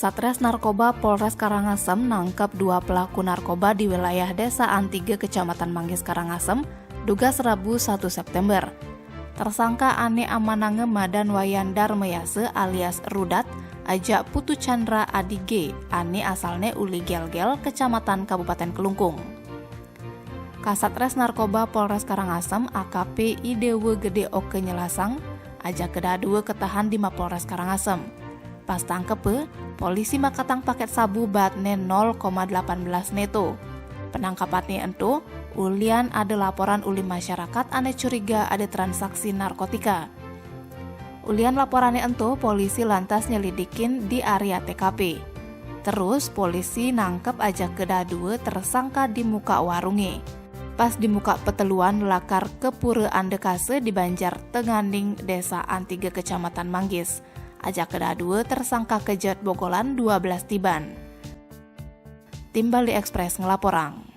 Satres Narkoba Polres Karangasem nangkep 2 pelaku narkoba di wilayah Desa Antige, Kecamatan Manggis, Karangasem, duga Rabu 1 September. Tersangka Ane Amanange Madan Wayandar Meyase alias Rudat, ajak Putu Chandra Adige, Ane asalnya Uli Gelgel, Kecamatan Kabupaten Kelungkung. Kasatres Narkoba Polres Karangasem AKP Idewe Gede Oke Nyelasang, ajak kedua ketahan di Mapolres Karangasem. Pas tangkep, polisi makatang paket sabu batne 0,18 neto. Penangkapannya ento, ulian ada laporan uli masyarakat ane curiga ada transaksi narkotika. Ulian laporannya ento, polisi lantas nyelidikin di area TKP. Terus polisi nangkep aja kedua tersangka di muka warunge. Pas di muka peteluan lakar Kepure Andekase di Banjar Tenganing, Desa Antige, Kecamatan Manggis. Ajak kedua tersangka kejat bogolan 12 tiban. Tim Bali Express ngelaporang.